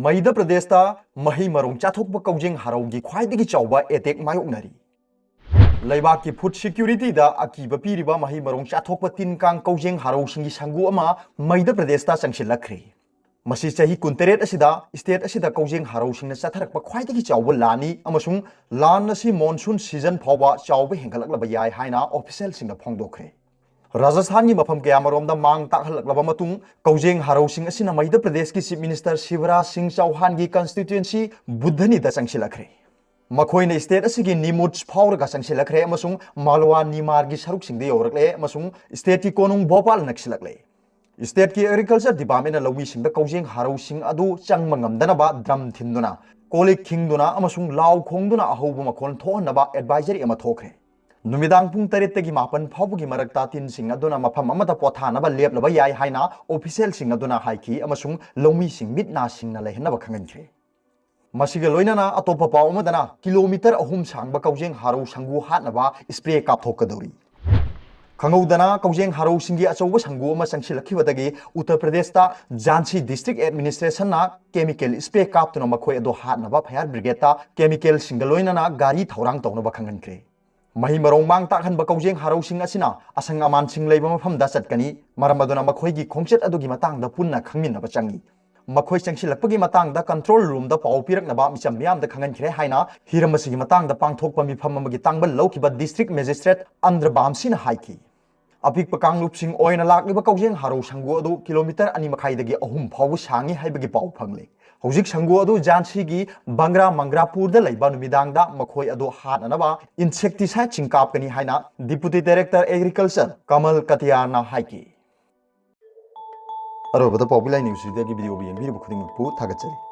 मध्य प्रदेश मही मरों चाथोप कोujeng-harou की ख्वाइदगी चौबा एटेक मायोकनरी लेबाक की फूड सिक्योरिटी अकीब पीरिबा मही मरों चाथोप तीन कांग कोujeng-harou सिंगी संगु अमा मध्य प्रदेश चंगसिलखरे मसी चही कुंतरेट असिदा स्टेट असिदा कोujeng-harou सिंगना चाथरकपा ख्वाइदगी चौबा लानी अमसुंग लान असी मॉनसून सीजन फावबा चौबा हेंगलकलबा याय हाइना ऑफिशियल सिंगना फोंगदोखरे राजस्थान की मफम कया मरोमदा मांग ताखलकलबा मतुंग कोujeng-harou सिंग असिना मध्य प्रदेश की चीफ मिनिस्टर शिवराज सिंह चौहान की कंस्टिट्यूएंसी बुद्धनीदा चंगसिलखरे मखोइने स्टेट असिगी निमुज फावरगा चंगसिलखरे अमसुंग मालवा निमार की सरुक सिंगदे यौरकले अमसुंग स्टेट की कोनुंग भोपाल नक्सिलखले स्टेट की एग्रीकल्चर डिपार्टमेंट लौवी सिंग कोujeng-harou सिंग अदु चंगमा ngamdanaba ड्रम थिंदुना कोलिक खिंगदुना अमसुंग लाव खोंगदुना अहौबा मखोन थोहनबा एडवाइजरी अमा थोखरे नुमिदांग पुंग 8 तगी मापन फावबगी मरकता तीन सिंग अदुना मफम अमदा पोथानबा लेपलबा याय हाइना ऑफिशियल सिंग अदुना हाइकी अमसुंग लौमी सिंग मिटना सिंगना लेहनबा खंगनखरे मसिगे लोइनाना अतोपा पाव अमदना किलोमीटर अहुम सांगबा कोujeng-harou संगु हातनबा स्प्रे कापथोकदौरी खंगौदना कोujeng-harou सिंगी अचौबा संगु अमा चंगसिलखिबदगी उत्तर प्रदेश झांसी डिस्ट्रिक्ट एडमिनिस्ट्रेशन ना केमिकल स्प्रे कापतुना मखोय अदो हातनबा फायर ब्रिगेड केमिकल सिंग लोइनाना गाड़ी थौरांग तौनबा खंगनखरे मही मरों मांग ताखनबा कोujeng-harou सिंग असिना असंग अमान सिंग लेबा मफमदा चटकनी मरम अदुना मखोयगी खोंगचट अदुगी मतंगदा पुन्ना खंगमिनबा चंगी मखोय चंगसिलकपगी मतंगदा कंट्रोल रूम दा पाव पिरकनबा मिचम म्यामदा खंगनखरे हाइना हिरमसिगी मतंगदा पांगथोकपा मिफम अमगी तांगबल लौखिबा डिस्ट्रिक्ट मजिस्ट्रेट अंद्रबामसिना हाइकी अपिकपा कांगलुपसिंग ओइना लाक्लिबा कोujeng-harou संगु अदु किलोमीटर 2 मखाइदगी अहुम फाव सांगी हाइबगी पाव फंगले हौजिक संगु अदु झांसीगी बंग्रा मंग्रापुरदा लैबा नुमिदांगदा मखोय अदु हातनबा इंसेक्टिसाइड चिंकापकनी हाइना डिप्यूटी डायरेक्टर एग्रीकल्चर कमल कतियाना हाइकी अरोबदा पाओबिलाई न्यूज़ वीडियो येंबिरिबु खुदिंगपु थागतचरी।